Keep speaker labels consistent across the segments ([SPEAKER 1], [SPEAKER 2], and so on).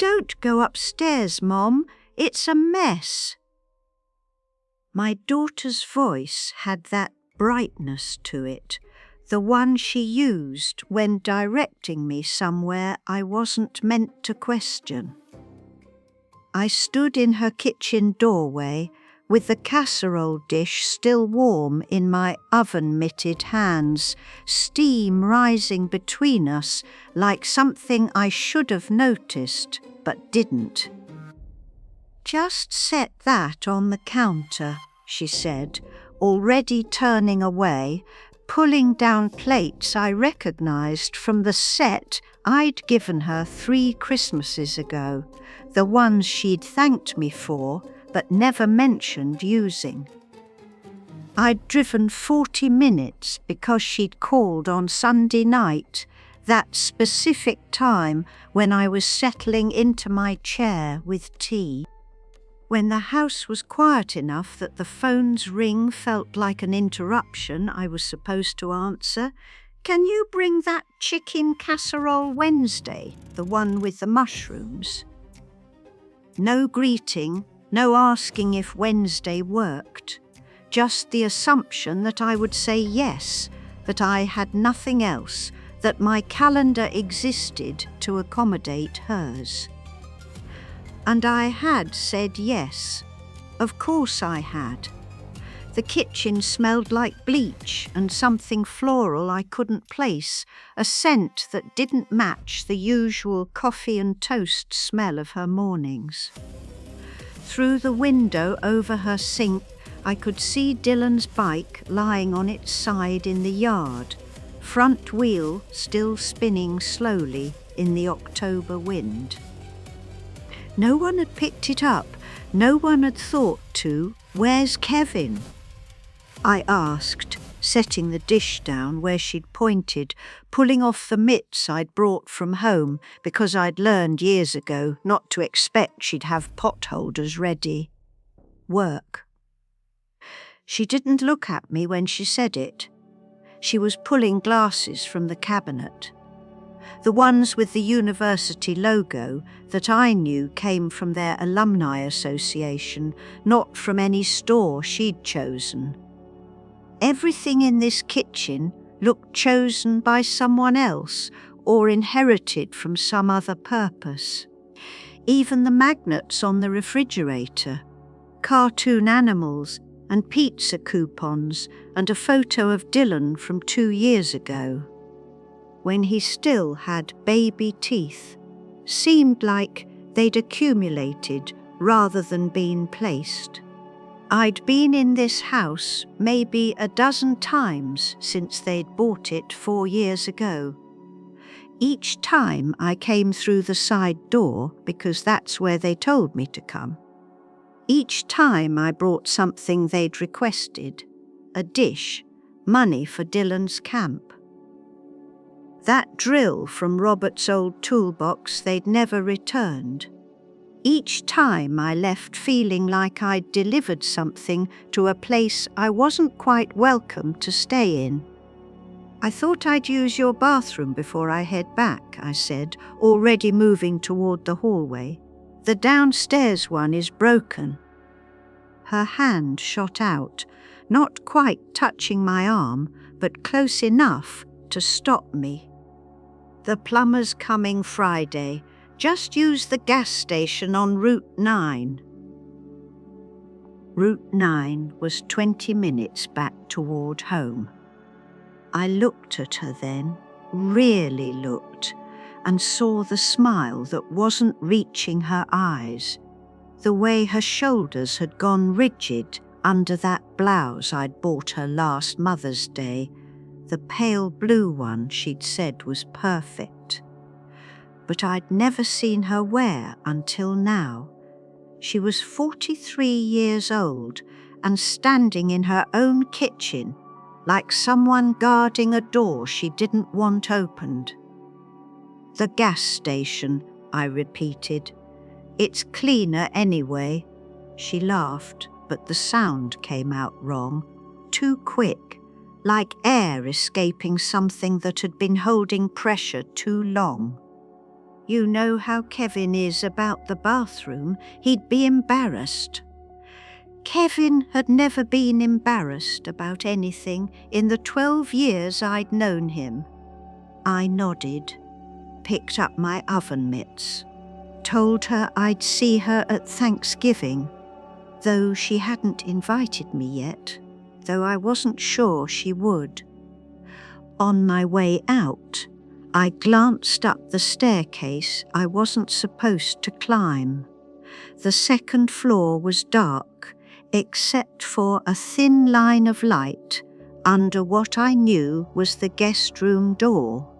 [SPEAKER 1] Don't go upstairs, Mom. It's a mess. My daughter's voice had that brightness to it, the one she used when directing me somewhere I wasn't meant to question. I stood in her kitchen doorway with the casserole dish still warm in my oven-mitted hands, steam rising between us like something I should have noticed but didn't. "Just set that on the counter," she said, already turning away, pulling down plates I recognized from the set I'd given her 3 Christmases ago, the ones she'd thanked me for but never mentioned using. I'd driven 40 minutes because she'd called on Sunday night, that specific time when I was settling into my chair with tea. When the house was quiet enough that the phone's ring felt like an interruption I was supposed to answer, "Can you bring that chicken casserole Wednesday, the one with the mushrooms?" No greeting, no asking if Wednesday worked, just the assumption that I would say yes, that I had nothing else, that my calendar existed to accommodate hers. And I had said yes. Of course I had. The kitchen smelled like bleach and something floral I couldn't place, a scent that didn't match the usual coffee and toast smell of her mornings. Through the window over her sink, I could see Dylan's bike lying on its side in the yard, front wheel still spinning slowly in the October wind. No one had picked it up. No one had thought to. "Where's Kevin?" I asked, setting the dish down where she'd pointed, pulling off the mitts I'd brought from home because I'd learned years ago not to expect she'd have potholders ready. "Work." She didn't look at me when she said it. She was pulling glasses from the cabinet. The ones with the university logo that I knew came from their alumni association, not from any store she'd chosen. Everything in this kitchen looked chosen by someone else or inherited from some other purpose. Even the magnets on the refrigerator, cartoon animals and pizza coupons and a photo of Dylan from 2 years ago, when he still had baby teeth, seemed like they'd accumulated rather than been placed. I'd been in this house maybe a dozen times since they'd bought it 4 years ago. Each time I came through the side door because that's where they told me to come. Each time I brought something they'd requested, a dish, money for Dylan's camp. That drill from Robert's old toolbox they'd never returned. Each time I left feeling like I'd delivered something to a place I wasn't quite welcome to stay in. "I thought I'd use your bathroom before I head back," I said, already moving toward the hallway. "The downstairs one is broken." Her hand shot out, not quite touching my arm, but close enough to stop me. "The plumber's coming Friday. Just use the gas station on Route 9. Route 9 was 20 minutes back toward home. I looked at her then, really looked, and saw the smile that wasn't reaching her eyes, the way her shoulders had gone rigid under that blouse I'd bought her last Mother's Day, the pale blue one she'd said was perfect. But I'd never seen her wear until now. She was 43 years old and standing in her own kitchen like someone guarding a door she didn't want opened. "The gas station," I repeated. "It's cleaner anyway." She laughed, but the sound came out wrong, too quick, like air escaping something that had been holding pressure too long. You know how Kevin is about the bathroom. He'd be embarrassed. Kevin had never been embarrassed about anything in the 12 years I'd known him. I nodded, picked up my oven mitts, told her I'd see her at Thanksgiving, though she hadn't invited me yet, though I wasn't sure she would. On my way out, I glanced up the staircase I wasn't supposed to climb. The second floor was dark, except for a thin line of light under what I knew was the guest room door,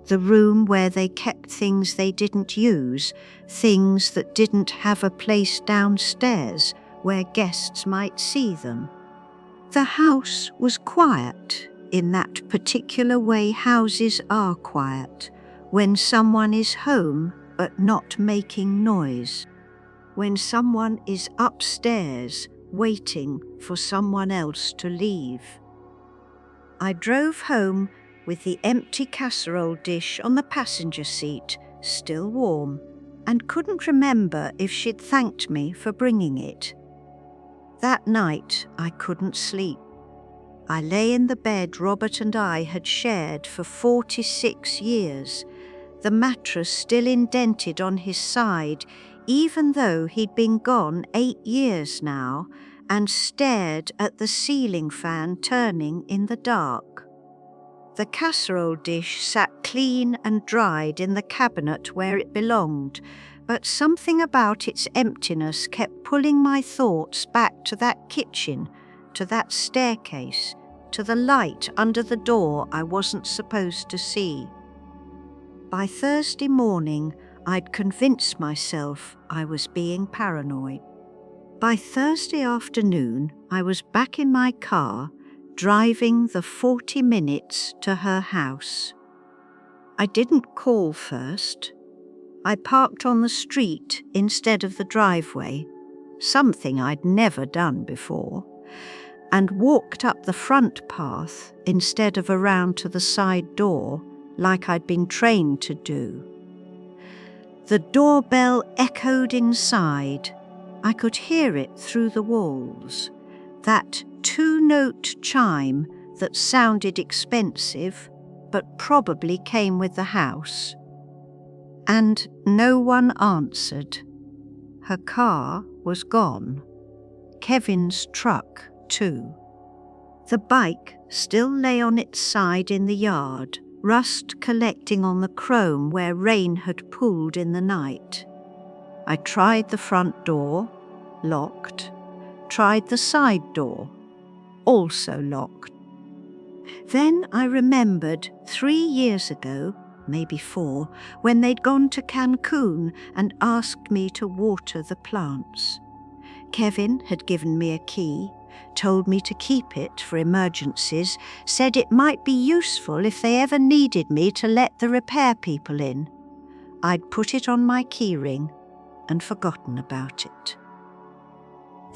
[SPEAKER 1] the room where they kept things they didn't use, things that didn't have a place downstairs where guests might see them. The house was quiet in that particular way houses are quiet, when someone is home but not making noise, when someone is upstairs waiting for someone else to leave. I drove home with the empty casserole dish on the passenger seat, still warm, and couldn't remember if she'd thanked me for bringing it. That night I couldn't sleep. I lay in the bed Robert and I had shared for 46 years, the mattress still indented on his side, even though he'd been gone 8 years now, and stared at the ceiling fan turning in the dark. The casserole dish sat clean and dried in the cabinet where it belonged, but something about its emptiness kept pulling my thoughts back to that kitchen, to that staircase, to the light under the door I wasn't supposed to see. By Thursday morning, I'd convinced myself I was being paranoid. By Thursday afternoon, I was back in my car, driving the 40 minutes to her house. I didn't call first. I parked on the street instead of the driveway, something I'd never done before, and walked up the front path instead of around to the side door like I'd been trained to do. The doorbell echoed inside. I could hear it through the walls, that 2-note chime that sounded expensive but probably came with the house. And no one answered. Her car was gone. Kevin's truck, too. The bike still lay on its side in the yard, rust collecting on the chrome where rain had pooled in the night. I tried the front door, locked. Tried the side door, also locked. Then I remembered 3 years ago, maybe 4, when they'd gone to Cancun and asked me to water the plants. Kevin had given me a key, told me to keep it for emergencies, said it might be useful if they ever needed me to let the repair people in. I'd put it on my keyring and forgotten about it.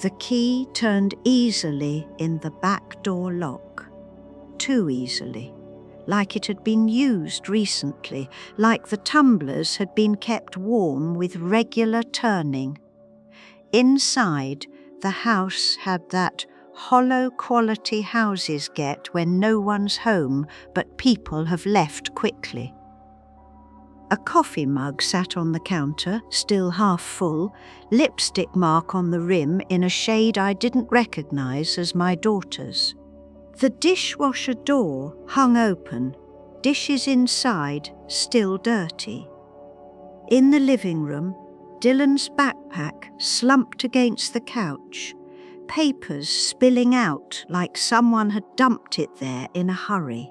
[SPEAKER 1] The key turned easily in the back door lock. Too easily, like it had been used recently, like the tumblers had been kept warm with regular turning. Inside, the house had that hollow quality houses get when no one's home but people have left quickly. A coffee mug sat on the counter, still half full, lipstick mark on the rim in a shade I didn't recognise as my daughter's. The dishwasher door hung open, dishes inside still dirty. In the living room, Dylan's backpack slumped against the couch, papers spilling out like someone had dumped it there in a hurry.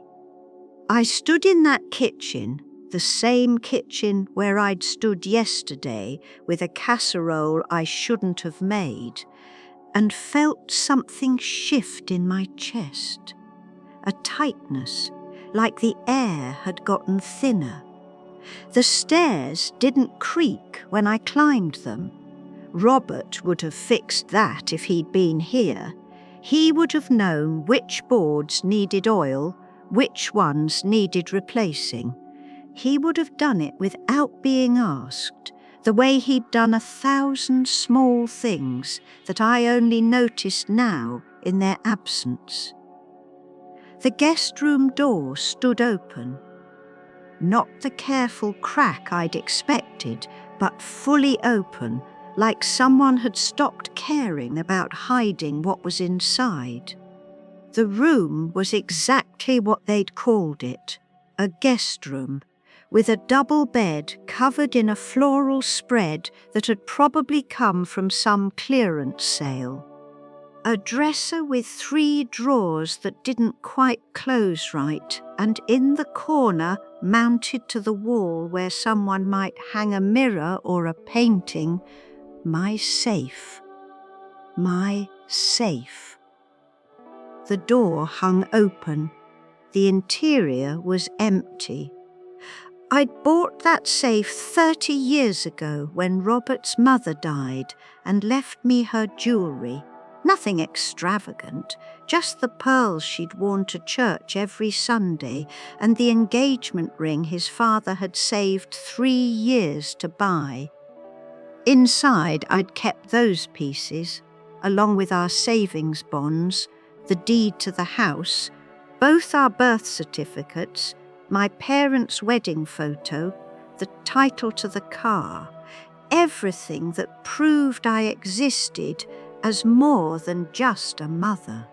[SPEAKER 1] I stood in that kitchen, the same kitchen where I'd stood yesterday with a casserole I shouldn't have made, and felt something shift in my chest. A tightness, like the air had gotten thinner. The stairs didn't creak when I climbed them. Robert would have fixed that if he'd been here. He would have known which boards needed oil, which ones needed replacing. he would have done it without being asked, the way he'd done 1,000 small things that I only noticed now in their absence. The guest room door stood open. Not the careful crack I'd expected, but fully open, like someone had stopped caring about hiding what was inside. The room was exactly what they'd called it, a guest room, with a double bed covered in a floral spread that had probably come from some clearance sale. A dresser with 3 drawers that didn't quite close right, and in the corner, mounted to the wall where someone might hang a mirror or a painting, my safe. My safe. The door hung open. The interior was empty. I'd bought that safe 30 years ago when Robert's mother died and left me her jewellery. Nothing extravagant, just the pearls she'd worn to church every Sunday and the engagement ring his father had saved 3 years to buy. Inside, I'd kept those pieces, along with our savings bonds, the deed to the house, both our birth certificates, my parents' wedding photo, the title to the car, everything that proved I existed as more than just a mother,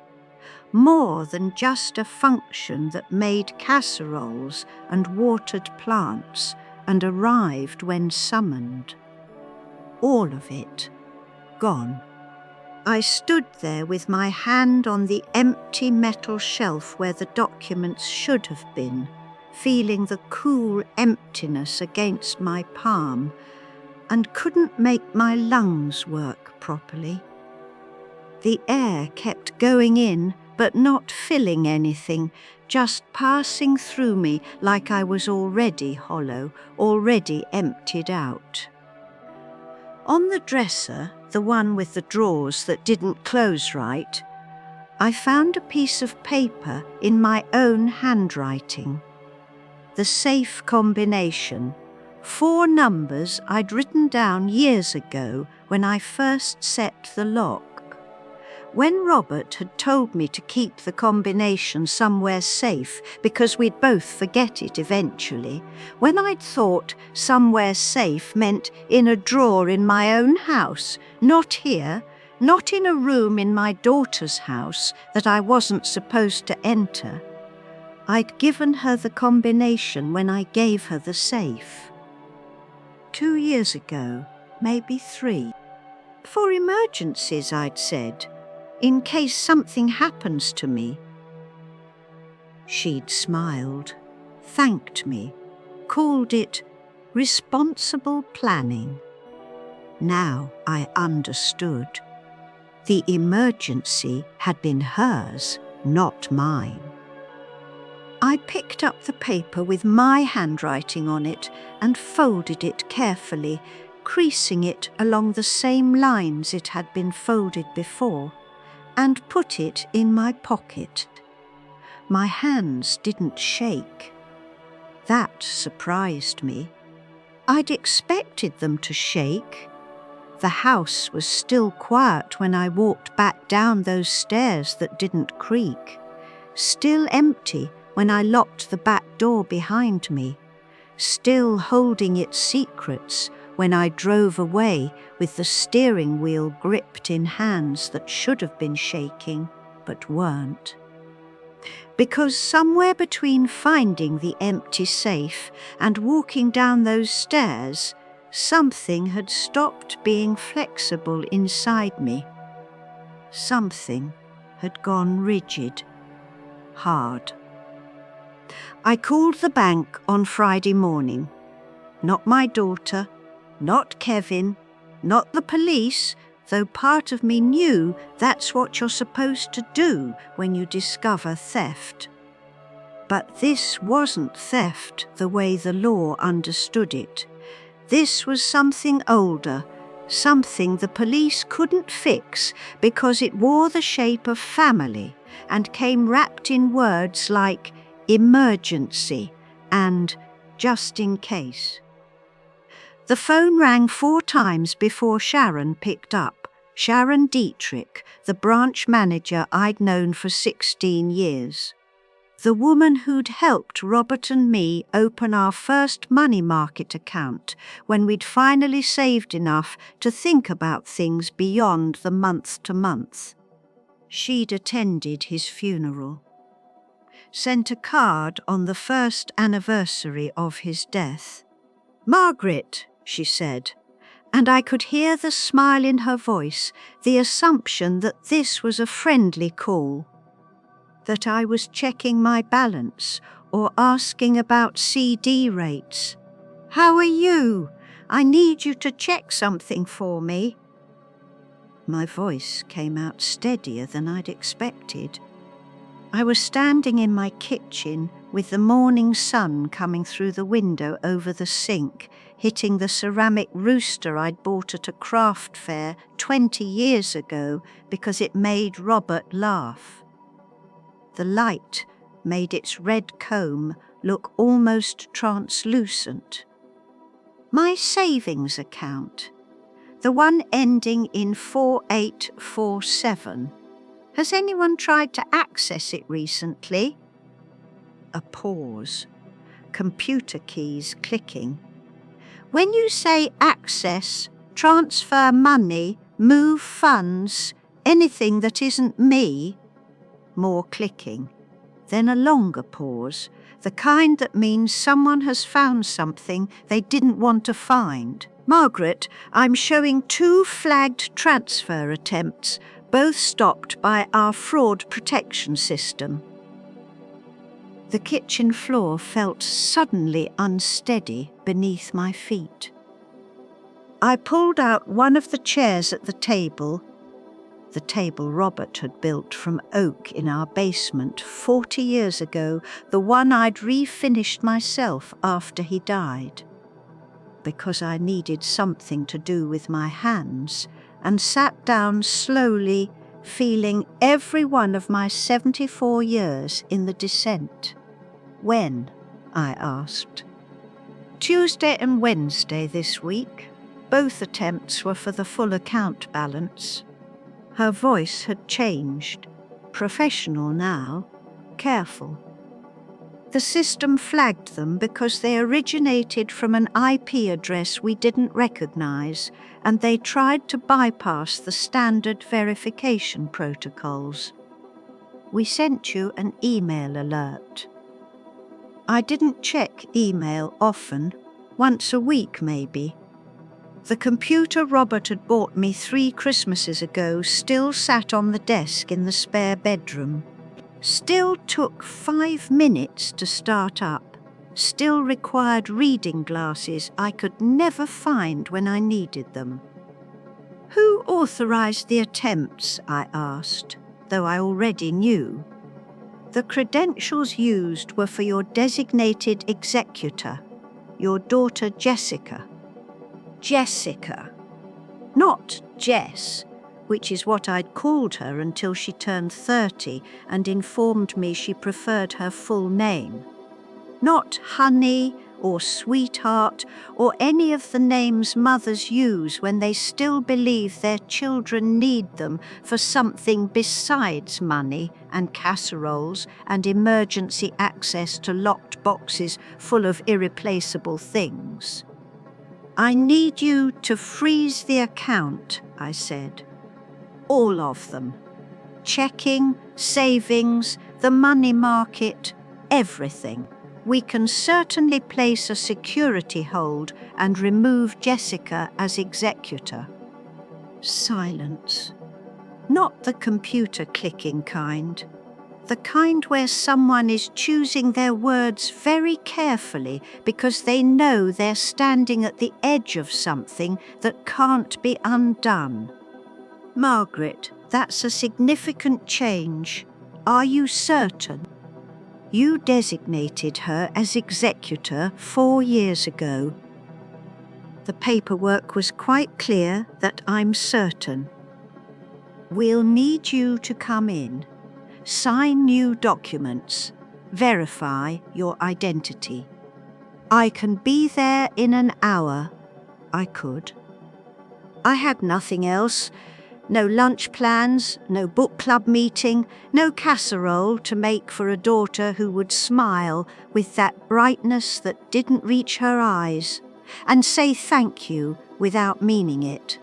[SPEAKER 1] more than just a function that made casseroles and watered plants and arrived when summoned. All of it gone. I stood there with my hand on the empty metal shelf where the documents should have been, feeling the cool emptiness against my palm, and couldn't make my lungs work properly. The air kept going in, but not filling anything, just passing through me like I was already hollow, already emptied out. On the dresser, the one with the drawers that didn't close right, I found a piece of paper in my own handwriting. The safe combination, 4 numbers I'd written down years ago when I first set the lock. When Robert had told me to keep the combination somewhere safe because we'd both forget it eventually, when I'd thought somewhere safe meant in a drawer in my own house, not here, not in a room in my daughter's house that I wasn't supposed to enter, I'd given her the combination when I gave her the safe. 2 years ago, maybe 3. For emergencies, I'd said, in case something happens to me. She'd smiled, thanked me, called it responsible planning. Now I understood. The emergency had been hers, not mine. I picked up the paper with my handwriting on it and folded it carefully, creasing it along the same lines it had been folded before, and put it in my pocket. My hands didn't shake. That surprised me. I'd expected them to shake. The house was still quiet when I walked back down those stairs that didn't creak, still empty when I locked the back door behind me, still holding its secrets when I drove away with the steering wheel gripped in hands that should have been shaking but weren't. Because somewhere between finding the empty safe and walking down those stairs, something had stopped being flexible inside me. Something had gone rigid, hard. I called the bank on Friday morning. Not my daughter, not Kevin, not the police, though part of me knew that's what you're supposed to do when you discover theft. But this wasn't theft the way the law understood it. This was something older, something the police couldn't fix because it wore the shape of family and came wrapped in words like emergency and just in case. The phone rang 4 times before Sharon picked up. Sharon Dietrich, the branch manager I'd known for 16 years. The woman who'd helped Robert and me open our first money market account when we'd finally saved enough to think about things beyond the month-to-month. She'd attended his funeral. Sent a card on the first anniversary of his death. "Margaret," she said, and I could hear the smile in her voice, the assumption that this was a friendly call, that I was checking my balance or asking about CD rates. "How are you? I need you to check something for me." My voice came out steadier than I'd expected. I was standing in my kitchen with the morning sun coming through the window over the sink, hitting the ceramic rooster I'd bought at a craft fair 20 years ago because it made Robert laugh. The light made its red comb look almost translucent. My savings account, the one ending in 4847. Has anyone tried to access it recently? A pause. Computer keys clicking. When you say access, transfer money, move funds, anything that isn't me, more clicking. Then a longer pause, the kind that means someone has found something they didn't want to find. "Margaret, I'm showing 2 flagged transfer attempts, both stopped by our fraud protection system." The kitchen floor felt suddenly unsteady beneath my feet. I pulled out one of the chairs at the table Robert had built from oak in our basement 40 years ago, the one I'd refinished myself after he died, because I needed something to do with my hands, and sat down slowly, feeling every one of my 74 years in the descent. "When?" I asked. "Tuesday and Wednesday this week. Both attempts were for the full account balance." Her voice had changed. Professional now, careful. "The system flagged them because they originated from an IP address we didn't recognize, and they tried to bypass the standard verification protocols. We sent you an email alert." I didn't check email often, once a week maybe. The computer Robert had bought me 3 Christmases ago still sat on the desk in the spare bedroom. Still took 5 minutes to start up. Still required reading glasses I could never find when I needed them. "Who authorized the attempts?" I asked, though I already knew. "The credentials used were for your designated executor, your daughter Jessica." Jessica. Not Jess, which is what I'd called her until she turned 30 and informed me she preferred her full name. Not Honey or Sweetheart or any of the names mothers use when they still believe their children need them for something besides money and casseroles and emergency access to locked boxes full of irreplaceable things. "I need you to freeze the account," I said. "All of them. Checking, savings, the money market, everything. We can certainly place a security hold and remove Jessica as executor." Silence. Not the computer clicking kind. The kind where someone is choosing their words very carefully because they know they're standing at the edge of something that can't be undone. "Margaret, that's a significant change. Are you certain? You designated her as executor 4 years ago." The paperwork was quite clear that I'm certain. "We'll need you to come in. Sign new documents. Verify your identity." I can be there in an hour. I could. I had nothing else. No lunch plans, no book club meeting, no casserole to make for a daughter who would smile with that brightness that didn't reach her eyes, and say thank you without meaning it.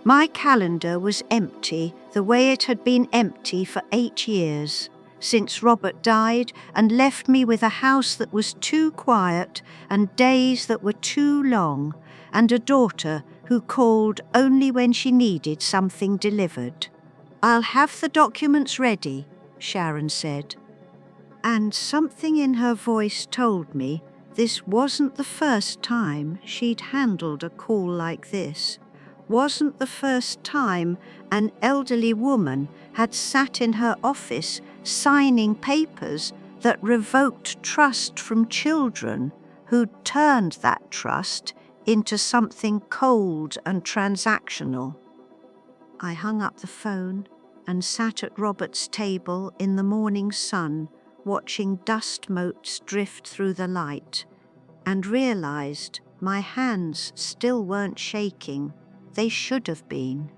[SPEAKER 1] My calendar was empty the way it had been empty for 8 years, since Robert died and left me with a house that was too quiet and days that were too long, and a daughter who called only when she needed something delivered. "I'll have the documents ready," Sharon said. And something in her voice told me this wasn't the first time she'd handled a call like this. Wasn't the first time an elderly woman had sat in her office signing papers that revoked trust from children who'd turned that trust into something cold and transactional. I hung up the phone and sat at Robert's table in the morning sun, watching dust motes drift through the light, and realized my hands still weren't shaking. They should have been.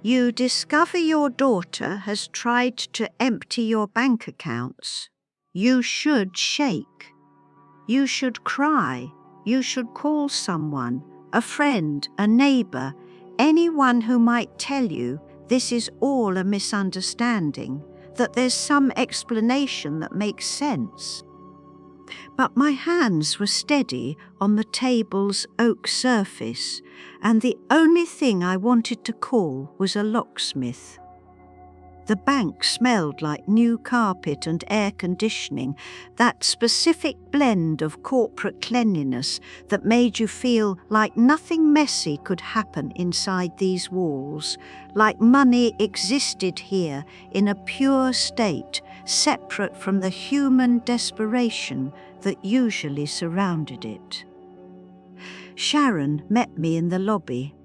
[SPEAKER 1] You discover your daughter has tried to empty your bank accounts. You should shake. You should cry. You should call someone, a friend, a neighbor, anyone who might tell you this is all a misunderstanding, that there's some explanation that makes sense. But my hands were steady on the table's oak surface, and the only thing I wanted to call was a locksmith. The bank smelled like new carpet and air conditioning, that specific blend of corporate cleanliness that made you feel like nothing messy could happen inside these walls, like money existed here in a pure state, separate from the human desperation that usually surrounded it. Sharon met me in the lobby.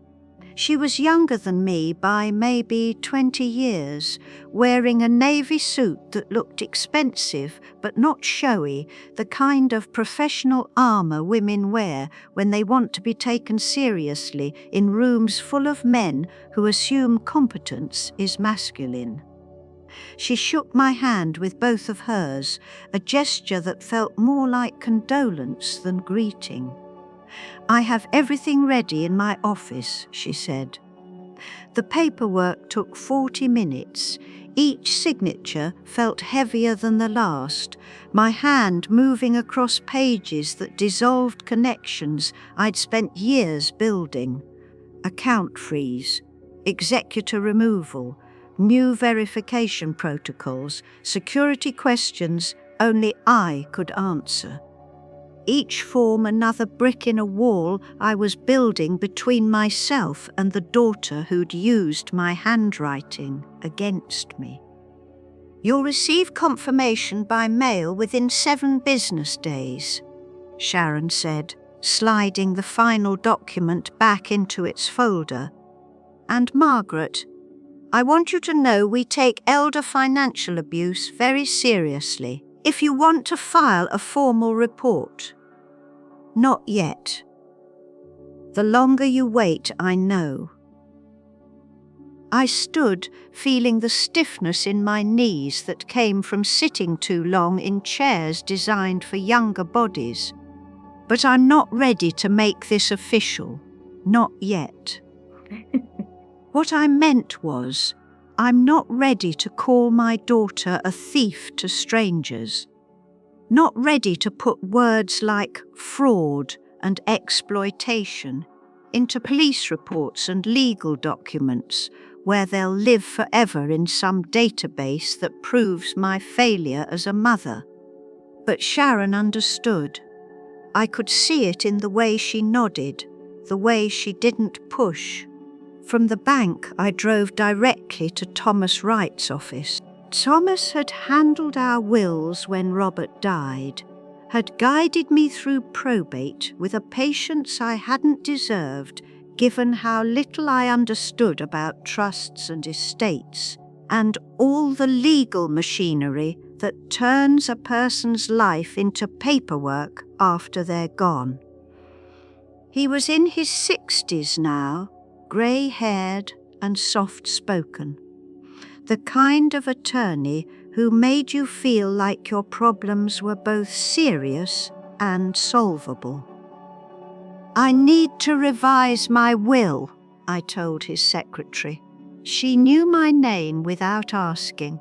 [SPEAKER 1] She was younger than me by maybe 20 years, wearing a navy suit that looked expensive but not showy, the kind of professional armor women wear when they want to be taken seriously in rooms full of men who assume competence is masculine. She shook my hand with both of hers, a gesture that felt more like condolence than greeting. "I have everything ready in my office," she said. The paperwork took 40 minutes. Each signature felt heavier than the last, my hand moving across pages that dissolved connections I'd spent years building. Account freeze, executor removal, new verification protocols, security questions only I could answer. Each form another brick in a wall I was building between myself and the daughter who'd used my handwriting against me. "You'll receive confirmation by mail within 7 business days," Sharon said, sliding the final document back into its folder. "And Margaret, I want you to know we take elder financial abuse very seriously. If you want to file a formal report." "Not yet. The longer you wait, I know." I stood, feeling the stiffness in my knees that came from sitting too long in chairs designed for younger bodies. "But I'm not ready to make this official. Not yet." What I meant was, I'm not ready to call my daughter a thief to strangers. Not ready to put words like fraud and exploitation into police reports and legal documents where they'll live forever in some database that proves my failure as a mother. But Sharon understood. I could see it in the way she nodded, the way she didn't push. From the bank, I drove directly to Thomas Wright's office. Thomas had handled our wills when Robert died, had guided me through probate with a patience I hadn't deserved, given how little I understood about trusts and estates, and all the legal machinery that turns a person's life into paperwork after they're gone. He was in his 60s now, grey-haired and soft-spoken. The kind of attorney who made you feel like your problems were both serious and solvable. "I need to revise my will," I told his secretary. She knew my name without asking.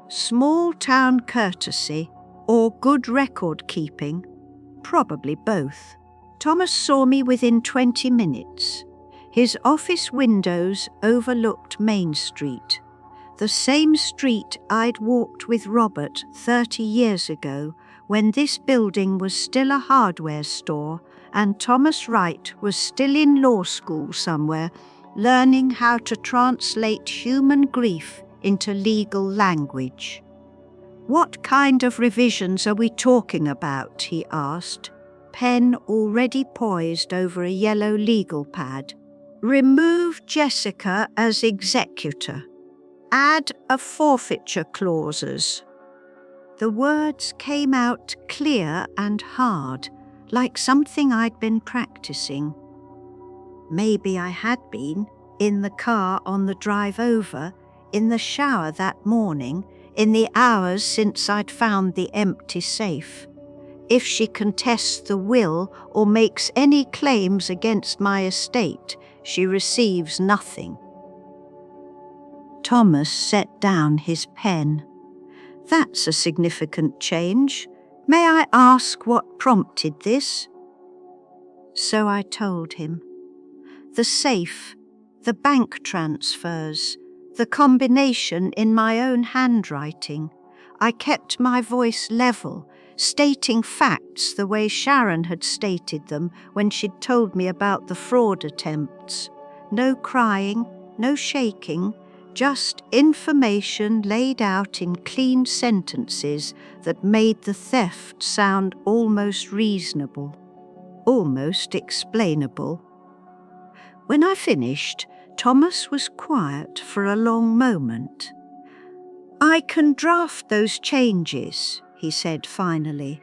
[SPEAKER 1] Small-town courtesy or good record-keeping? Probably both. Thomas saw me within 20 minutes. His office windows overlooked Main Street, the same street I'd walked with Robert 30 years ago when this building was still a hardware store and Thomas Wright was still in law school somewhere, learning how to translate human grief into legal language. "What kind of revisions are we talking about?" he asked, pen already poised over a yellow legal pad. "Remove Jessica as executor. Add a forfeiture clauses." The words came out clear and hard, like something I'd been practicing. Maybe I had been, in the car on the drive over, in the shower that morning, in the hours since I'd found the empty safe. If she contests the will or makes any claims against my estate, she receives nothing. Thomas set down his pen. "That's a significant change. May I ask what prompted this?" So I told him. The safe, the bank transfers, the combination in my own handwriting. I kept my voice level, stating facts the way Sharon had stated them when she'd told me about the fraud attempts. No crying, no shaking, just information laid out in clean sentences that made the theft sound almost reasonable, almost explainable. When I finished, Thomas was quiet for a long moment. "I can draft those changes," he said finally,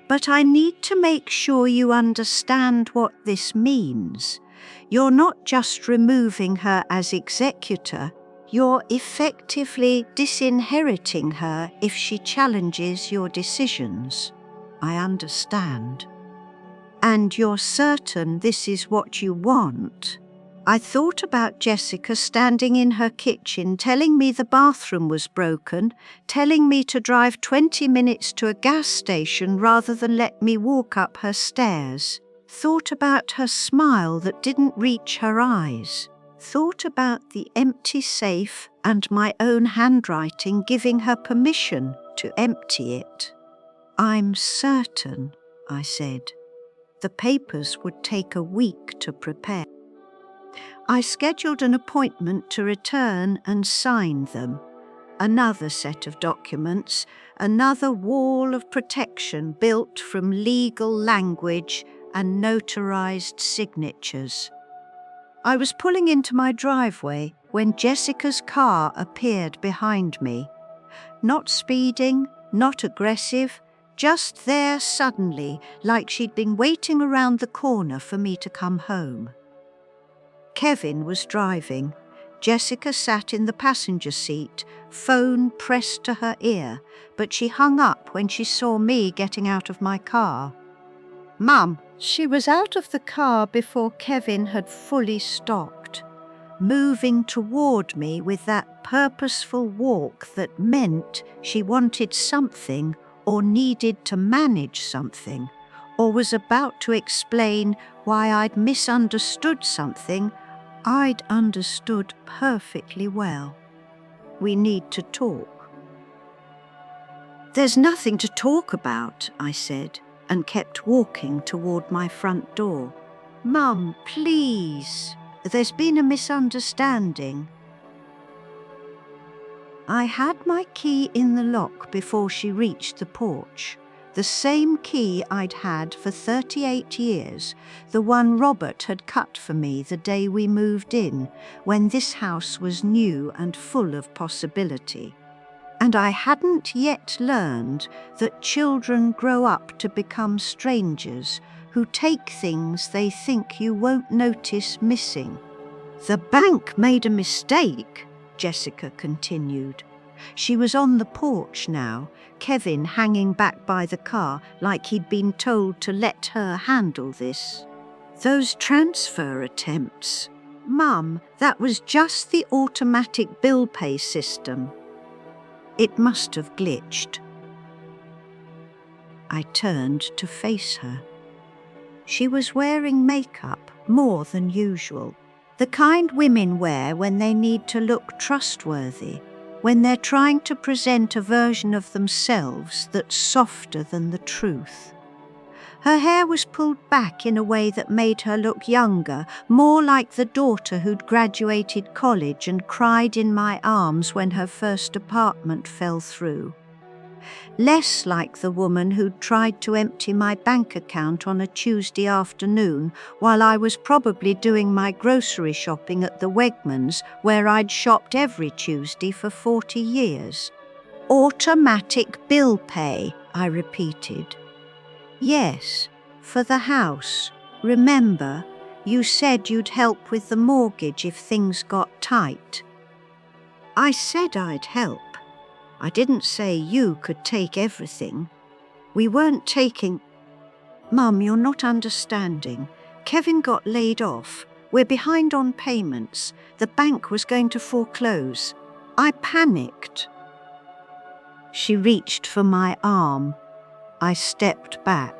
[SPEAKER 1] "but I need to make sure you understand what this means. You're not just removing her as executor, you're effectively disinheriting her if she challenges your decisions." "I understand." "And you're certain this is what you want?" I thought about Jessica standing in her kitchen telling me the bathroom was broken, telling me to drive 20 minutes to a gas station rather than let me walk up her stairs. Thought about her smile that didn't reach her eyes. Thought about the empty safe and my own handwriting giving her permission to empty it. "I'm certain," I said. The papers would take a week to prepare. I scheduled an appointment to return and sign them. Another set of documents, another wall of protection built from legal language and notarized signatures. I was pulling into my driveway when Jessica's car appeared behind me. Not speeding, not aggressive, just there suddenly, like she'd been waiting around the corner for me to come home. Kevin was driving. Jessica sat in the passenger seat, phone pressed to her ear, but she hung up when she saw me getting out of my car. "Mum," she was out of the car before Kevin had fully stopped, moving toward me with that purposeful walk that meant she wanted something or needed to manage something, or was about to explain why I'd misunderstood something I'd understood perfectly well. "We need to talk." "There's nothing to talk about," I said, and kept walking toward my front door. "Mum, please. There's been a misunderstanding." I had my key in the lock before she reached the porch. The same key I'd had for 38 years, the one Robert had cut for me the day we moved in, when this house was new and full of possibility. And I hadn't yet learned that children grow up to become strangers who take things they think you won't notice missing. "The bank made a mistake," Jessica continued. She was on the porch now, Kevin hanging back by the car like he'd been told to let her handle this. "Those transfer attempts. Mum, that was just the automatic bill pay system. It must have glitched." I turned to face her. She was wearing makeup more than usual, the kind women wear when they need to look trustworthy, when they're trying to present a version of themselves that's softer than the truth. Her hair was pulled back in a way that made her look younger, more like the daughter who'd graduated college and cried in my arms when her first apartment fell through. Less like the woman who'd tried to empty my bank account on a Tuesday afternoon while I was probably doing my grocery shopping at the Wegmans where I'd shopped every Tuesday for 40 years. "Automatic bill pay," I repeated. "Yes, for the house. Remember, you said you'd help with the mortgage if things got tight." I said I'd help. I didn't say you could take everything. We weren't taking... Mum, you're not understanding. Kevin got laid off. We're behind on payments. The bank was going to foreclose. I panicked. She reached for my arm. I stepped back.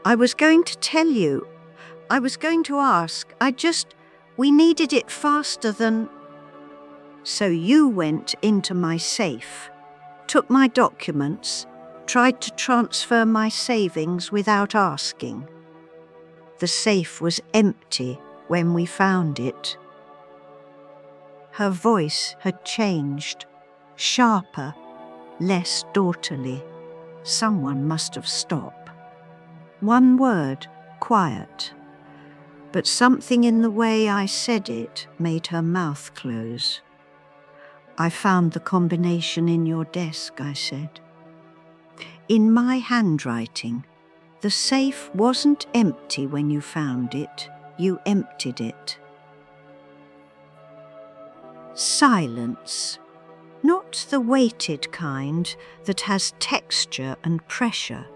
[SPEAKER 1] "I was going to tell you. I was going to ask. We needed it faster than..." "So you went into my safe, took my documents, tried to transfer my savings without asking. The safe was empty when we found it." Her voice had changed, sharper, less daughterly. Someone must have stopped. One word, quiet. But something in the way I said it made her mouth close. "I found the combination in your desk," I said. "In my handwriting. The safe wasn't empty when you found it. You emptied it." Silence. Not the weighted kind that has texture and pressure.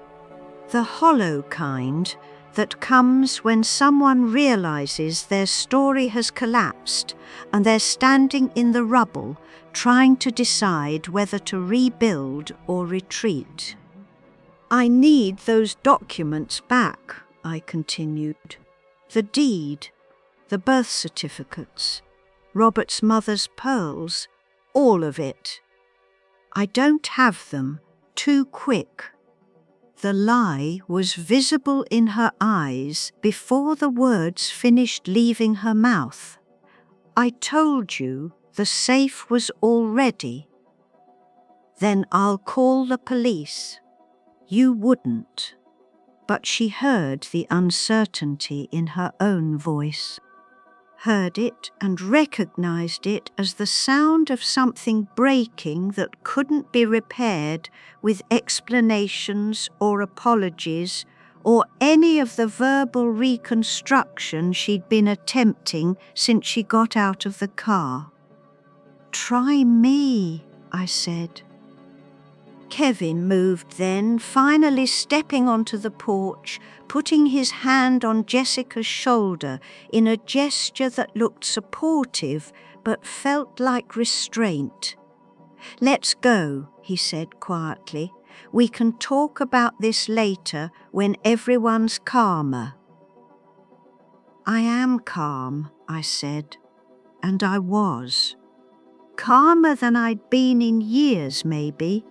[SPEAKER 1] The hollow kind that comes when someone realizes their story has collapsed and they're standing in the rubble trying to decide whether to rebuild or retreat. "I need those documents back," I continued. "The deed, the birth certificates, Robert's mother's pearls, all of it. I don't have them. Too quick." The lie was visible in her eyes before the words finished leaving her mouth. "I told you the safe was all ready." "Then I'll call the police." "You wouldn't." But she heard the uncertainty in her own voice. Heard it and recognized it as the sound of something breaking that couldn't be repaired with explanations or apologies or any of the verbal reconstruction she'd been attempting since she got out of the car. "Try me," I said. Kevin moved then, finally stepping onto the porch, putting his hand on Jessica's shoulder in a gesture that looked supportive but felt like restraint. "Let's go," he said quietly. "We can talk about this later when everyone's calmer." "I am calm," I said, and I was. Calmer than I'd been in years, maybe.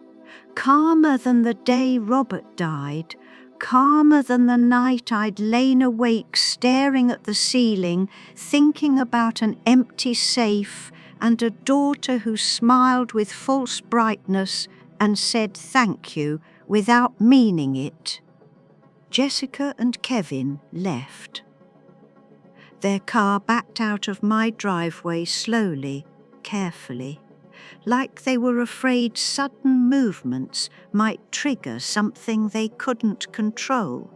[SPEAKER 1] Calmer than the day Robert died, calmer than the night I'd lain awake staring at the ceiling, thinking about an empty safe and a daughter who smiled with false brightness and said thank you without meaning it. Jessica and Kevin left. Their car backed out of my driveway slowly, carefully. like they were afraid sudden movements might trigger something they couldn't control.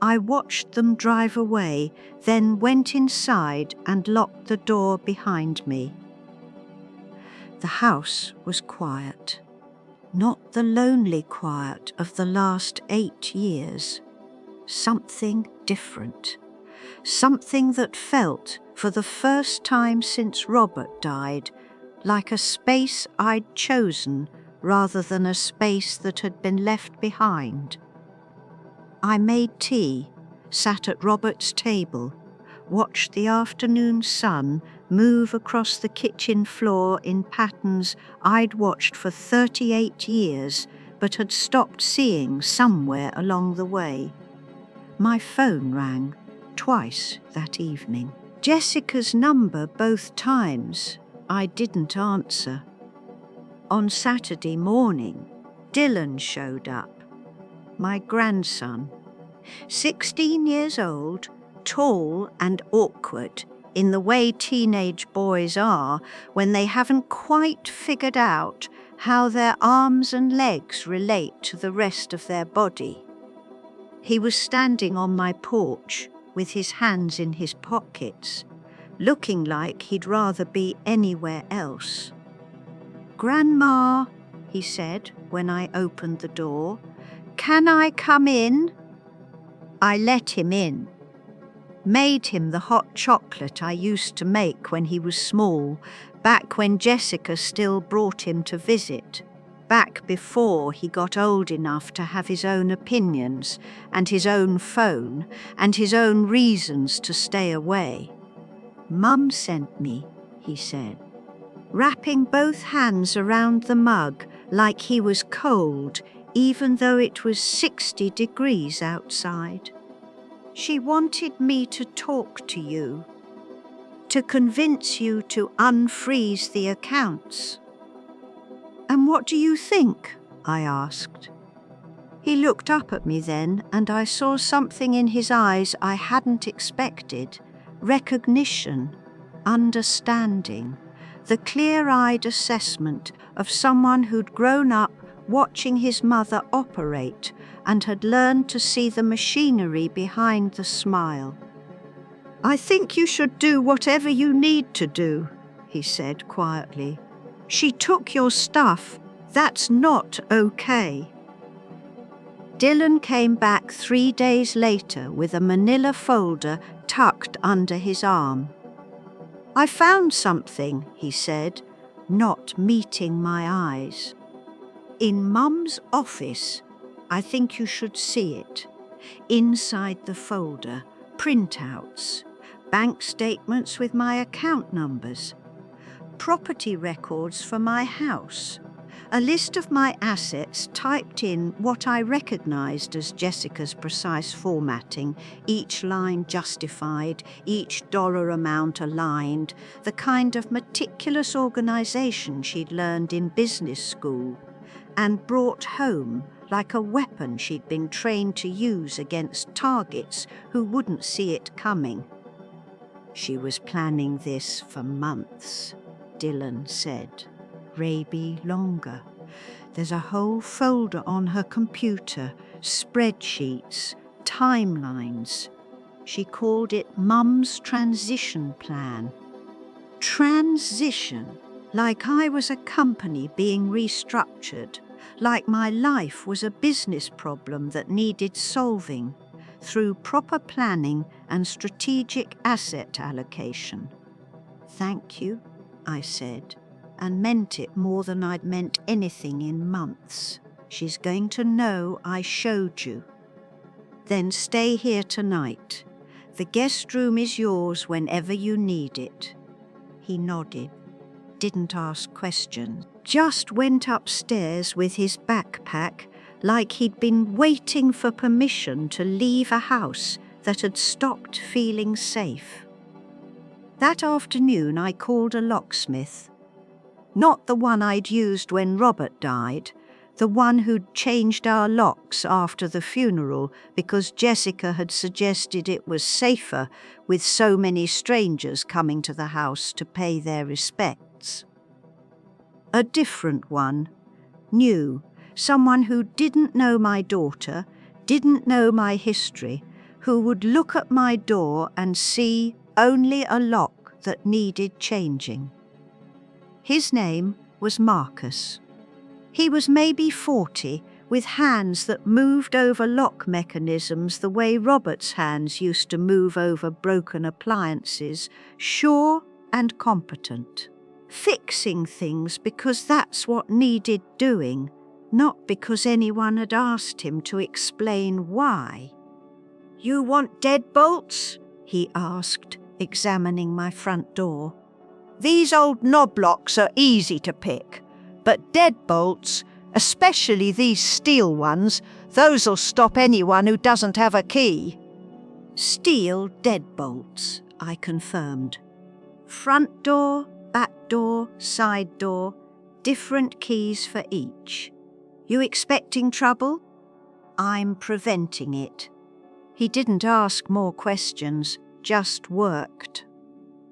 [SPEAKER 1] I watched them drive away, then went inside and locked the door behind me. The house was quiet. Not the lonely quiet of the last 8 years. Something different. Something that felt, for the first time since Robert died, like a space I'd chosen rather than a space that had been left behind. I made tea, sat at Robert's table, watched the afternoon sun move across the kitchen floor in patterns I'd watched for 38 years but had stopped seeing somewhere along the way. My phone rang twice that evening. Jessica's number both times. I didn't answer. On Saturday morning, Dylan showed up. My grandson, 16 years old, tall and awkward in the way teenage boys are when they haven't quite figured out how their arms and legs relate to the rest of their body. He was standing on my porch with his hands in his pockets, looking like he'd rather be anywhere else. "Grandma," he said when I opened the door, "can I come in?" I let him in. Made him the hot chocolate I used to make when he was small, back when Jessica still brought him to visit, back before he got old enough to have his own opinions and his own phone and his own reasons to stay away. "Mum sent me," he said, wrapping both hands around the mug like he was cold even though it was 60 degrees outside. "She wanted me to talk to you, to convince you to unfreeze the accounts." "And what do you think?" I asked. He looked up at me then, and I saw something in his eyes I hadn't expected. Recognition, understanding, the clear-eyed assessment of someone who'd grown up watching his mother operate and had learned to see the machinery behind the smile. "I think you should do whatever you need to do," he said quietly. "She took your stuff. That's not okay." Dylan came back 3 days later with a manila folder tucked under his arm. "I found something," he said, not meeting my eyes. "In Mum's office. I think you should see it. Inside the folder, printouts, bank statements with my account numbers, property records for my house, a list of my assets typed in what I recognized as Jessica's precise formatting, each line justified, each dollar amount aligned, the kind of meticulous organization she'd learned in business school and brought home like a weapon she'd been trained to use against targets who wouldn't see it coming. She was planning this for months," Dylan said. "Maybe longer. There's a whole folder on her computer, spreadsheets, timelines. She called it Mum's transition plan. Transition, like I was a company being restructured, like my life was a business problem that needed solving through proper planning and strategic asset allocation." "Thank you," I said, and meant it more than I'd meant anything in months. "She's going to know I showed you. Then stay here tonight. The guest room is yours whenever you need it." He nodded, didn't ask questions, just went upstairs with his backpack like he'd been waiting for permission to leave a house that had stopped feeling safe. That afternoon I called a locksmith. Not the one I'd used when Robert died, the one who'd changed our locks after the funeral because Jessica had suggested it was safer with so many strangers coming to the house to pay their respects. A different one. New. Someone who didn't know my daughter, didn't know my history, who would look at my door and see only a lock that needed changing. His name was Marcus. He was maybe 40, with hands that moved over lock mechanisms the way Robert's hands used to move over broken appliances, sure and competent. Fixing things because that's what needed doing, not because anyone had asked him to explain why. "You want deadbolts?" he asked, examining my front door. "These old knob locks are easy to pick, but deadbolts, especially these steel ones, those'll stop anyone who doesn't have a key." "Steel deadbolts," I confirmed. "Front door, back door, side door, different keys for each. You expecting trouble?" "I'm preventing it." He didn't ask more questions, just worked.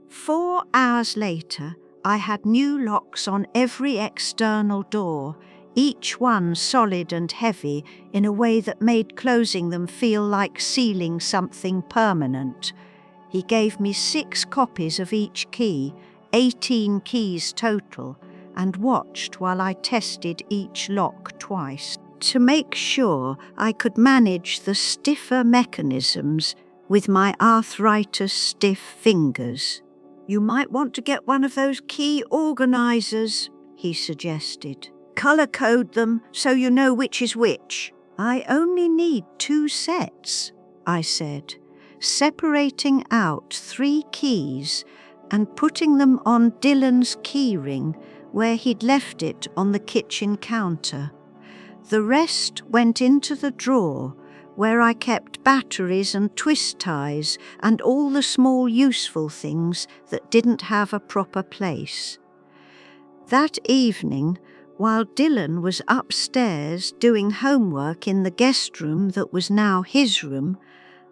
[SPEAKER 1] 4 hours later, I had new locks on every external door, each one solid and heavy in a way that made closing them feel like sealing something permanent. He gave me 6 copies of each key, 18 keys total, and watched while I tested each lock twice to make sure I could manage the stiffer mechanisms with my arthritis-stiff fingers. "You might want to get one of those key organizers," he suggested. "Color code them so you know which is which." "I only need 2 sets," I said, separating out 3 keys and putting them on Dylan's keyring where he'd left it on the kitchen counter. The rest went into the drawer where I kept batteries and twist ties and all the small useful things that didn't have a proper place. That evening, while Dylan was upstairs doing homework in the guest room that was now his room,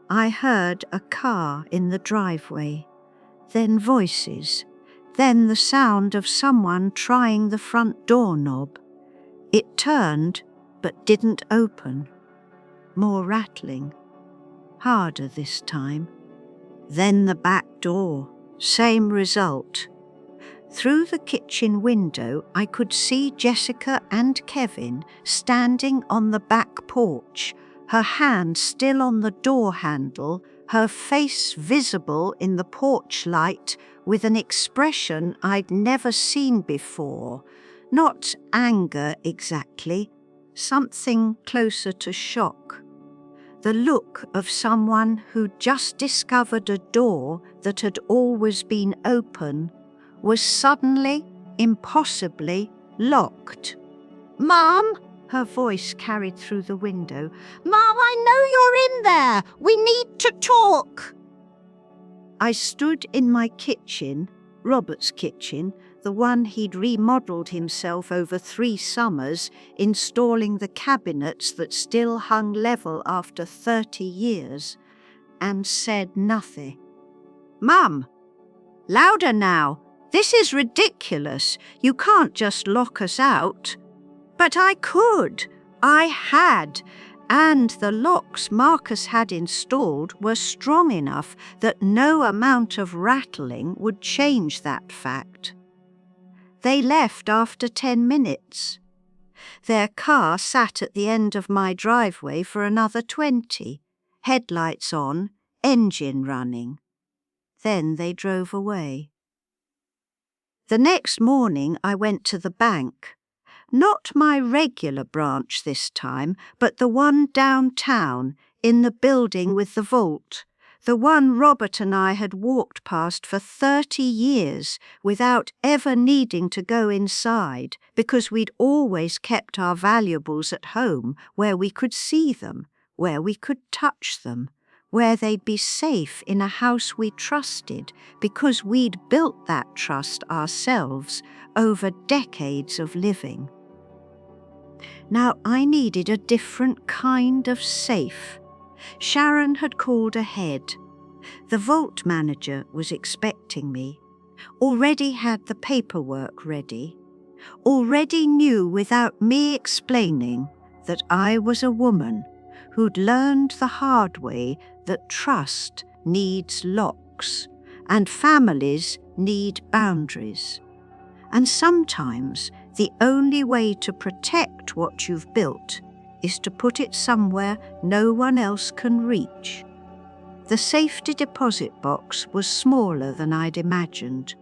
[SPEAKER 1] I heard a car in the driveway, then voices, then the sound of someone trying the front doorknob. It turned but didn't open. More rattling. Harder this time. Then the back door. Same result. Through the kitchen window, I could see Jessica and Kevin standing on the back porch, her hand still on the door handle, her face visible in the porch light with an expression I'd never seen before. Not anger exactly, something closer to shock. The look of someone who'd just discovered a door that had always been open was suddenly, impossibly locked. "Mum!" Her voice carried through the window. "Mum, I know you're in there! We need to talk!" I stood in my kitchen, Robert's kitchen, the one he'd remodelled himself over 3 summers, installing the cabinets that still hung level after 30 years, and said nothing. "Mum! Louder now! This is ridiculous! You can't just lock us out!" "But I could! I had! And the locks Marcus had installed were strong enough that no amount of rattling would change that fact. They left after 10 minutes. Their car sat at the end of my driveway for another 20, headlights on, engine running. Then they drove away. The next morning I went to the bank. Not my regular branch this time, but the one downtown, in the building with the vault, the one Robert and I had walked past for 30 years without ever needing to go inside because we'd always kept our valuables at home where we could see them, where we could touch them, where they'd be safe in a house we trusted because we'd built that trust ourselves over decades of living. Now I needed a different kind of safe. Sharon had called ahead. The vault manager was expecting me. Already had the paperwork ready. already knew without me explaining that I was a woman who'd learned the hard way that trust needs locks and families need boundaries. And sometimes the only way to protect what you've built is to put it somewhere no one else can reach. The safety deposit box was smaller than I'd imagined.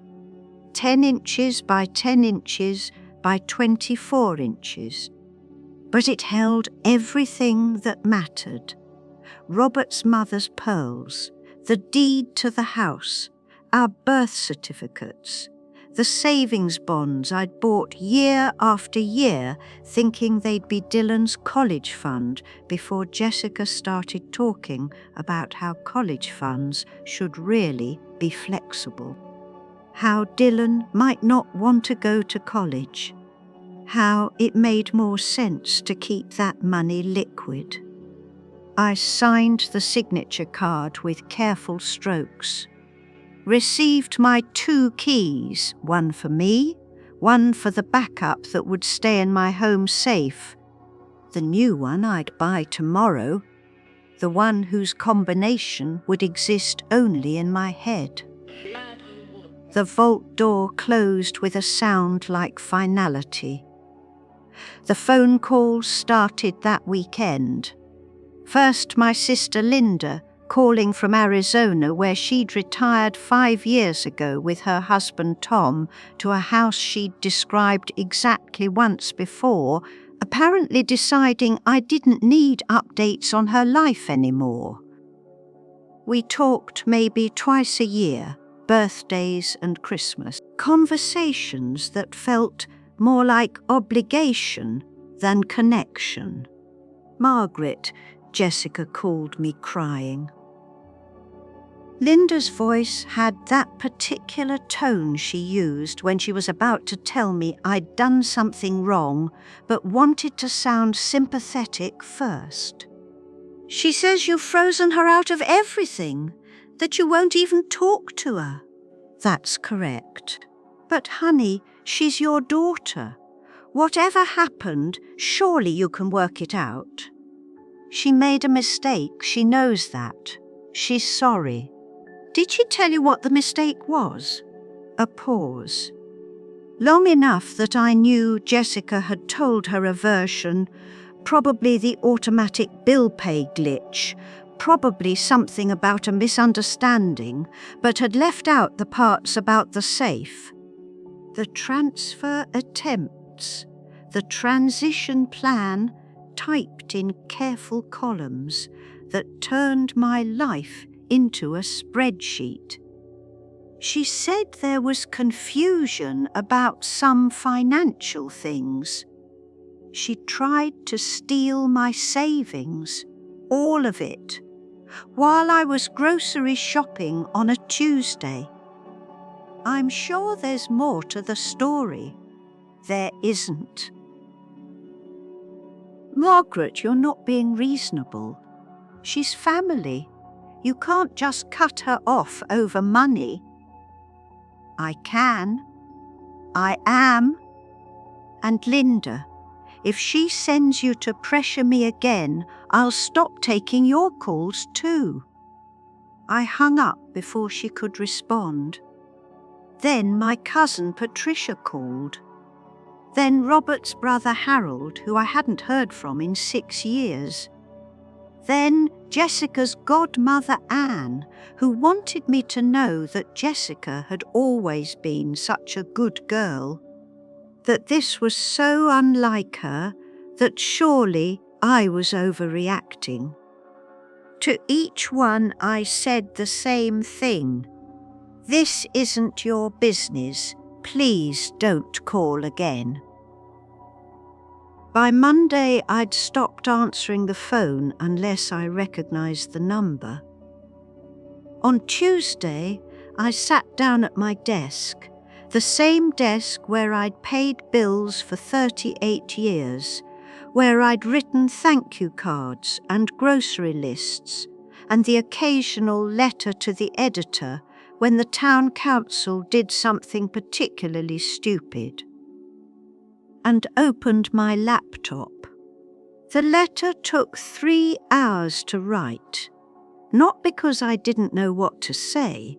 [SPEAKER 1] 10 inches by 10 inches by 24 inches. But it held everything that mattered. Robert's mother's pearls, the deed to the house, our birth certificates, the savings bonds I'd bought year after year thinking they'd be Dylan's college fund before Jessica started talking about how college funds should really be flexible. How Dylan might not want to go to college. How it made more sense to keep that money liquid. I signed the signature card with careful strokes. Received my 2 keys, one for me, one for the backup that would stay in my home safe. The new one I'd buy tomorrow, the one whose combination would exist only in my head. The vault door closed with a sound like finality. The phone calls started that weekend. First my sister Linda, calling from Arizona where she'd retired 5 years ago with her husband Tom to a house she'd described exactly once before, apparently deciding I didn't need updates on her life anymore. We talked maybe twice a year, birthdays and Christmas, conversations that felt more like obligation than connection. Margaret, Jessica called me crying. Linda's voice had that particular tone she used when she was about to tell me I'd done something wrong but wanted to sound sympathetic first. She says you've frozen her out of everything, that you won't even talk to her. That's correct. But honey, she's your daughter. Whatever happened, surely you can work it out. She made a mistake, she knows that. She's sorry. Did she tell you what the mistake was? A pause. Long enough that I knew Jessica had told her a version, probably the automatic bill pay glitch, probably something about a misunderstanding, but had left out the parts about the safe. The transfer attempts, the transition plan typed in careful columns that turned my life into a spreadsheet. She said there was confusion about some financial things. She tried to steal my savings, all of it, while I was grocery shopping on a Tuesday. I'm sure there's more to the story. There isn't. Margaret, you're not being reasonable. She's family. You can't just cut her off over money. I can. I am. And Linda, if she sends you to pressure me again, I'll stop taking your calls too. I hung up before she could respond. Then my cousin Patricia called. Then Robert's brother Harold, who I hadn't heard from in 6 years. Then Jessica's godmother Anne, who wanted me to know that Jessica had always been such a good girl, that this was so unlike her that surely I was overreacting. To each one I said the same thing. This isn't your business. Please don't call again. By Monday, I'd stopped answering the phone unless I recognized the number. On Tuesday, I sat down at my desk, the same desk where I'd paid bills for 38 years, where I'd written thank you cards and grocery lists, and the occasional letter to the editor when the town council did something particularly stupid. and opened my laptop. The letter took 3 hours to write, not because I didn't know what to say,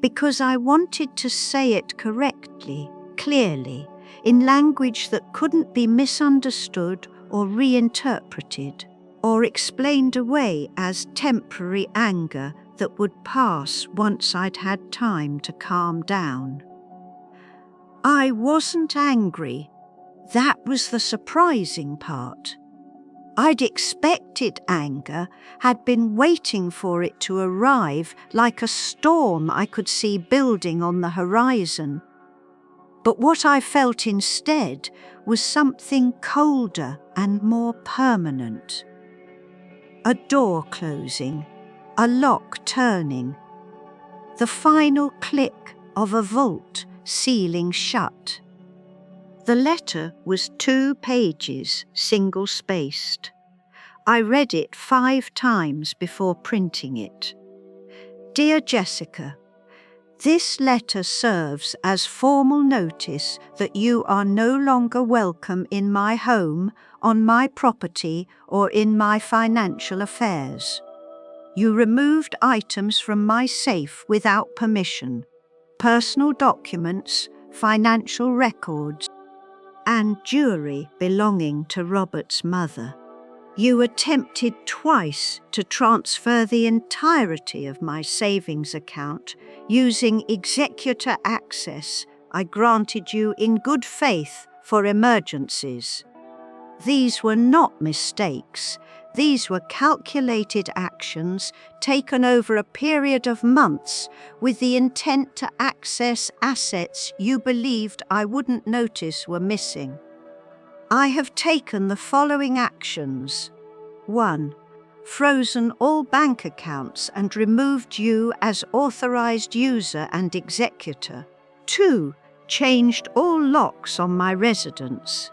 [SPEAKER 1] because I wanted to say it correctly, clearly, in language that couldn't be misunderstood or reinterpreted, or explained away as temporary anger that would pass once I'd had time to calm down. I wasn't angry. That was the surprising part. I'd expected anger, had been waiting for it to arrive like a storm I could see building on the horizon. But what I felt instead was something colder and more permanent. A door closing, a lock turning, the final click of a vault sealing shut. The letter was 2 pages, single-spaced. I read it 5 times before printing it. Dear Jessica, this letter serves as formal notice that you are no longer welcome in my home, on my property, or in my financial affairs. You removed items from my safe without permission, personal documents, financial records, and jewellery belonging to Robert's mother. You attempted twice to transfer the entirety of my savings account using executor access I granted you in good faith for emergencies. These were not mistakes. These were calculated actions taken over a period of months with the intent to access assets you believed I wouldn't notice were missing. I have taken the following actions. 1. Frozen all bank accounts and removed you as authorized user and executor. 2. Changed all locks on my residence.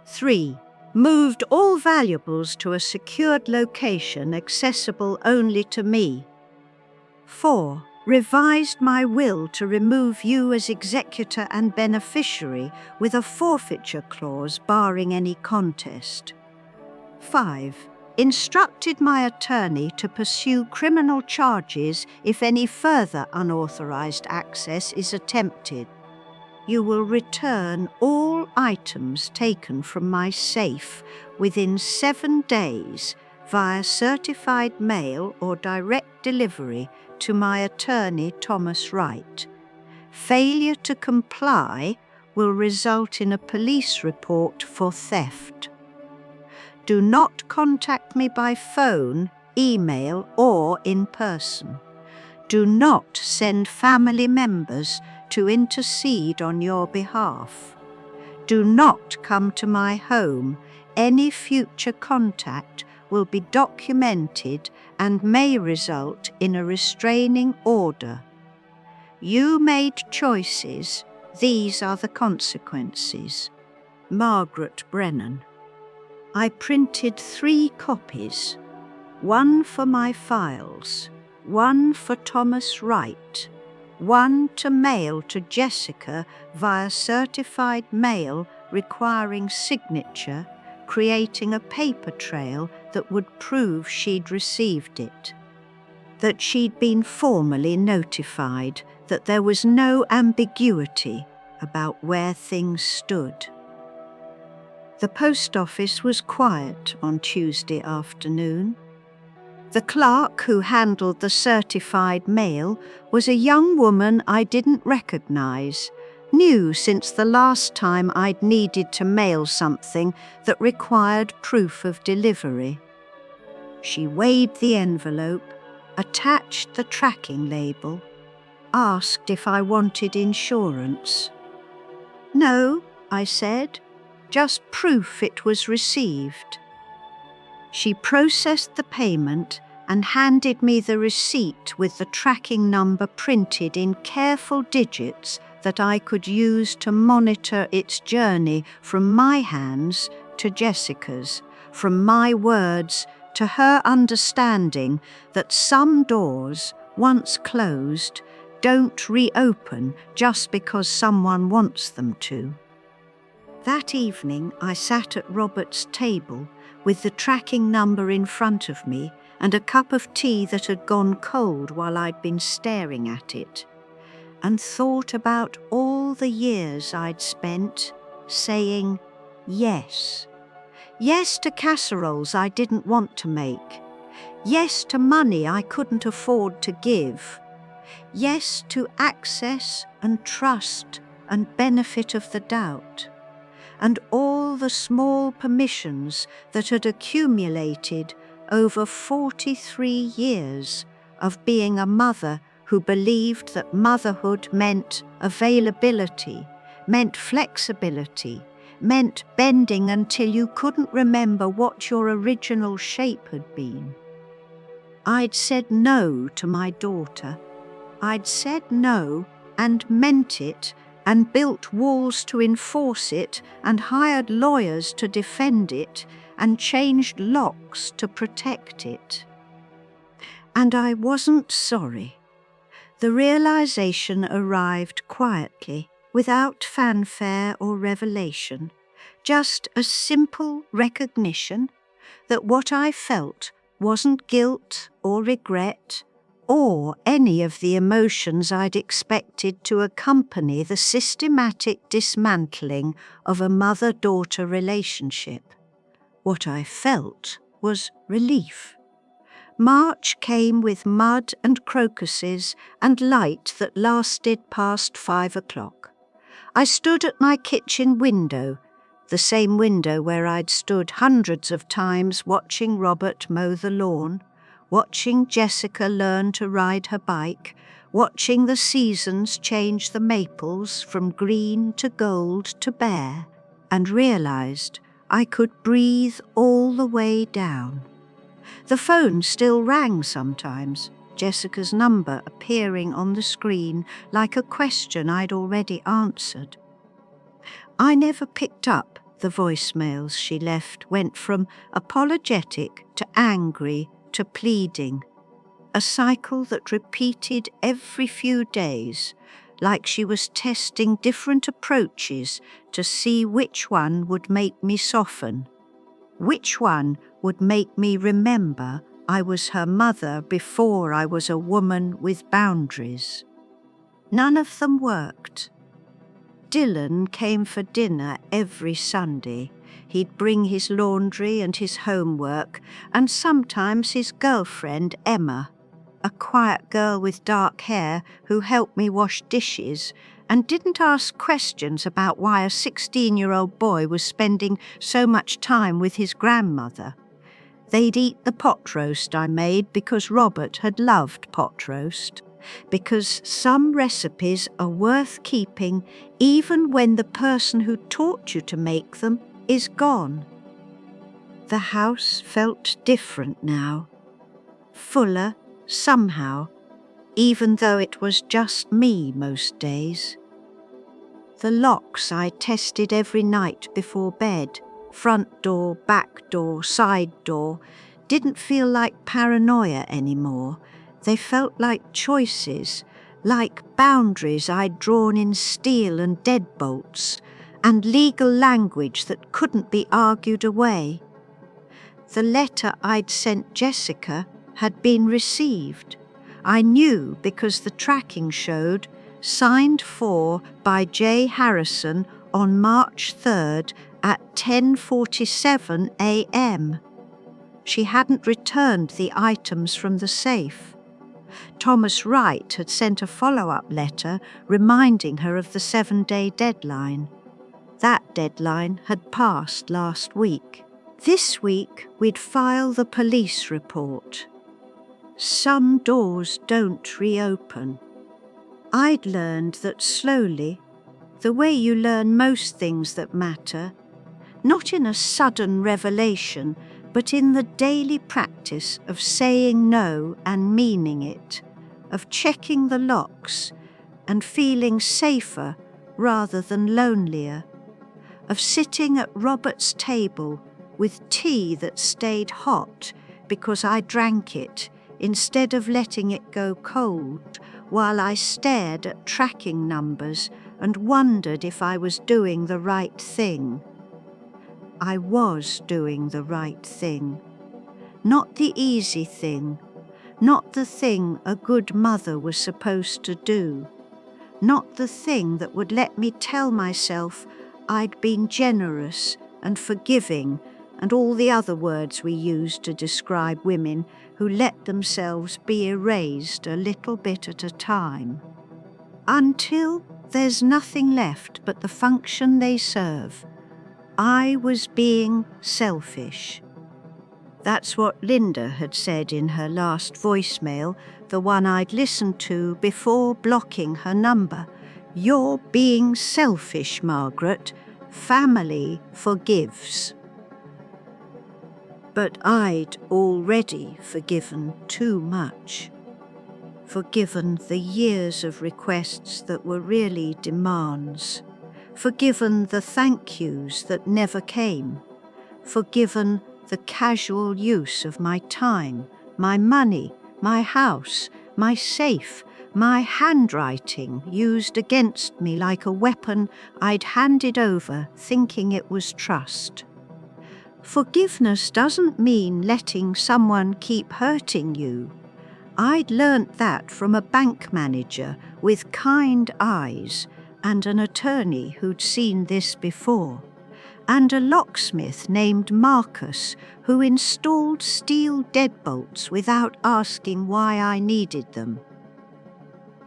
[SPEAKER 1] 3. Moved all valuables to a secured location accessible only to me. 4. Revised my will to remove you as executor and beneficiary with a forfeiture clause barring any contest. 5. Instructed my attorney to pursue criminal charges if any further unauthorized access is attempted. You will return all items taken from my safe within 7 days via certified mail or direct delivery to my attorney, Thomas Wright. Failure to comply will result in a police report for theft. Do not contact me by phone, email, or in person. Do not send family members to intercede on your behalf. Do not come to my home. Any future contact will be documented and may result in a restraining order. You made choices. These are the consequences. Margaret Brennan. I printed 3 copies, 1 for my files, 1 for Thomas Wright, 1 to mail to Jessica via certified mail requiring signature, creating a paper trail that would prove she'd received it, that she'd been formally notified, that there was no ambiguity about where things stood. The post office was quiet on Tuesday afternoon. The clerk who handled the certified mail was a young woman I didn't recognize, new since the last time I'd needed to mail something that required proof of delivery. She weighed the envelope, attached the tracking label, asked if I wanted insurance. No, I said, just proof it was received. She processed the payment and handed me the receipt with the tracking number printed in careful digits that I could use to monitor its journey from my hands to Jessica's, from my words to her understanding that some doors, once closed, don't reopen just because someone wants them to. That evening I sat at Robert's table with the tracking number in front of me and a cup of tea that had gone cold while I'd been staring at it, and thought about all the years I'd spent saying yes. Yes to casseroles I didn't want to make. Yes to money I couldn't afford to give. Yes to access and trust and benefit of the doubt. And all the small permissions that had accumulated over 43 years of being a mother who believed that motherhood meant availability, meant flexibility, meant bending until you couldn't remember what your original shape had been. I'd said no to my daughter. I'd said no and meant it, and built walls to enforce it, and hired lawyers to defend it, and changed locks to protect it. And I wasn't sorry. The realization arrived quietly, without fanfare or revelation, just a simple recognition that what I felt wasn't guilt or regret, or any of the emotions I'd expected to accompany the systematic dismantling of a mother-daughter relationship. What I felt was relief. March came with mud and crocuses and light that lasted past 5 o'clock. I stood at my kitchen window, the same window where I'd stood hundreds of times watching Robert mow the lawn, watching Jessica learn to ride her bike, watching the seasons change the maples from green to gold to bare, and realized I could breathe all the way down. The phone still rang sometimes, Jessica's number appearing on the screen like a question I'd already answered. I never picked up the voicemails she left, went from apologetic to angry to pleading, a cycle that repeated every few days, like she was testing different approaches to see which one would make me soften, which one would make me remember I was her mother before I was a woman with boundaries. None of them worked. Dylan came for dinner every Sunday. He'd bring his laundry and his homework, and sometimes his girlfriend, Emma, a quiet girl with dark hair who helped me wash dishes and didn't ask questions about why a 16-year-old boy was spending so much time with his grandmother. They'd eat the pot roast I made because Robert had loved pot roast, because some recipes are worth keeping even when the person who taught you to make them is gone. The house felt different now, fuller somehow, even though it was just me most days. The locks I tested every night before bed, front door, back door, side door, didn't feel like paranoia anymore. They felt like choices, like boundaries I'd drawn in steel and deadbolts, and legal language that couldn't be argued away. The letter I'd sent Jessica had been received. I knew because the tracking showed signed for by J. Harrison on March 3rd at 10:47 a.m. She hadn't returned the items from the safe. Thomas Wright had sent a follow-up letter reminding her of the 7-day deadline. That deadline had passed last week. This week we'd file the police report. Some doors don't reopen. I'd learned that slowly, the way you learn most things that matter, not in a sudden revelation, but in the daily practice of saying no and meaning it, of checking the locks and feeling safer rather than lonelier, of sitting at Robert's table with tea that stayed hot because I drank it instead of letting it go cold, while I stared at tracking numbers and wondered if I was doing the right thing. I was doing the right thing. Not the easy thing, not the thing a good mother was supposed to do, not the thing that would let me tell myself I'd been generous and forgiving and all the other words we use to describe women who let themselves be erased a little bit at a time. Until there's nothing left but the function they serve. I was being selfish. That's what Linda had said in her last voicemail, the one I'd listened to before blocking her number. You're being selfish, Margaret. Family forgives. But I'd already forgiven too much. Forgiven the years of requests that were really demands. Forgiven the thank yous that never came. Forgiven the casual use of my time, my money, my house, my safe, my handwriting used against me like a weapon I'd handed over thinking it was trust. Forgiveness doesn't mean letting someone keep hurting you. I'd learnt that from a bank manager with kind eyes and an attorney who'd seen this before, and a locksmith named Marcus who installed steel deadbolts without asking why I needed them.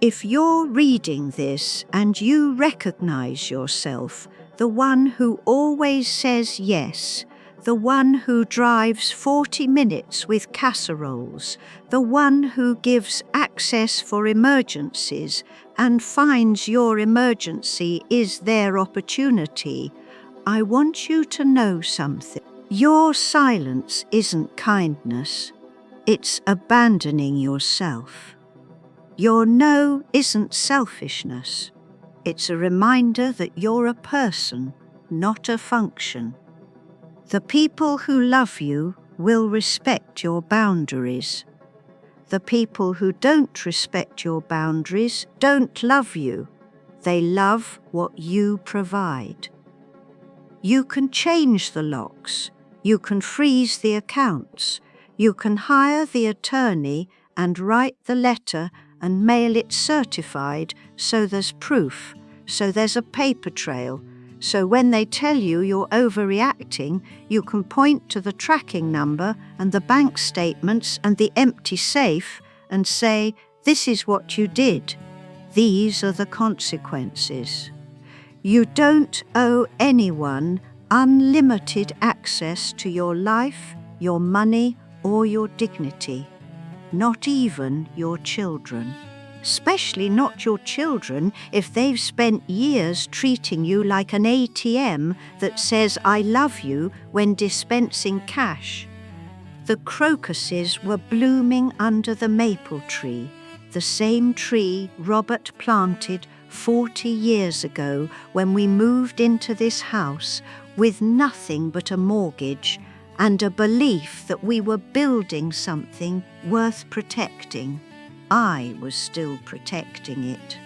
[SPEAKER 1] If you're reading this and you recognize yourself, the one who always says yes, the one who drives 40 minutes with casseroles, the one who gives access for emergencies and finds your emergency is their opportunity, I want you to know something. Your silence isn't kindness, it's abandoning yourself. Your no isn't selfishness, it's a reminder that you're a person, not a function. The people who love you will respect your boundaries. The people who don't respect your boundaries don't love you. They love what you provide. You can change the locks. You can freeze the accounts. You can hire the attorney and write the letter and mail it certified so there's proof, so there's a paper trail. So when they tell you you're overreacting, you can point to the tracking number and the bank statements and the empty safe and say, this is what you did. These are the consequences. You don't owe anyone unlimited access to your life, your money, or your dignity. Not even your children. Especially not your children if they've spent years treating you like an ATM that says I love you when dispensing cash. The crocuses were blooming under the maple tree, the same tree Robert planted 40 years ago when we moved into this house with nothing but a mortgage and a belief that we were building something worth protecting. I was still protecting it.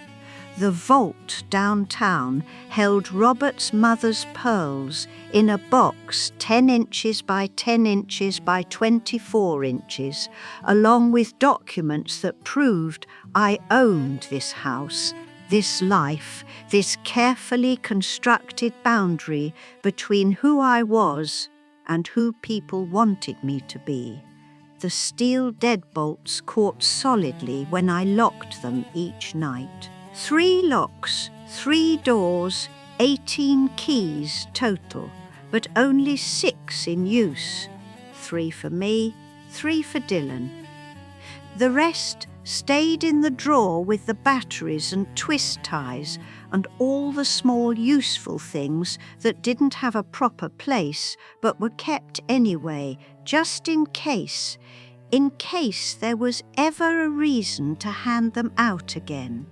[SPEAKER 1] The vault downtown held Robert's mother's pearls in a box 10 inches by 10 inches by 24 inches, along with documents that proved I owned this house, this life, this carefully constructed boundary between who I was and who people wanted me to be. The steel deadbolts caught solidly when I locked them each night. 3 locks, 3 doors, 18 keys total, but only 6 in use. 3 for me, 3 for Dylan. The rest stayed in the drawer with the batteries and twist ties and all the small useful things that didn't have a proper place but were kept anyway, just in case there was ever a reason to hand them out again.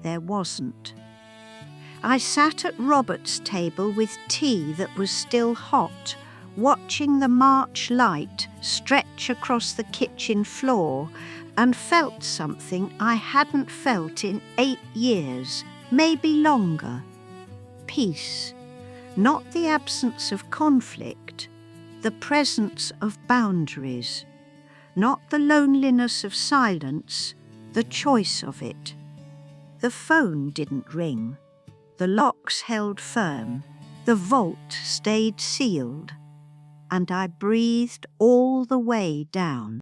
[SPEAKER 1] There wasn't. I sat at Robert's table with tea that was still hot, watching the March light stretch across the kitchen floor and felt something I hadn't felt in 8 years, maybe longer. Peace, not the absence of conflict, the presence of boundaries, not the loneliness of silence, the choice of it. The phone didn't ring. The locks held firm. The vault stayed sealed. And I breathed all the way down.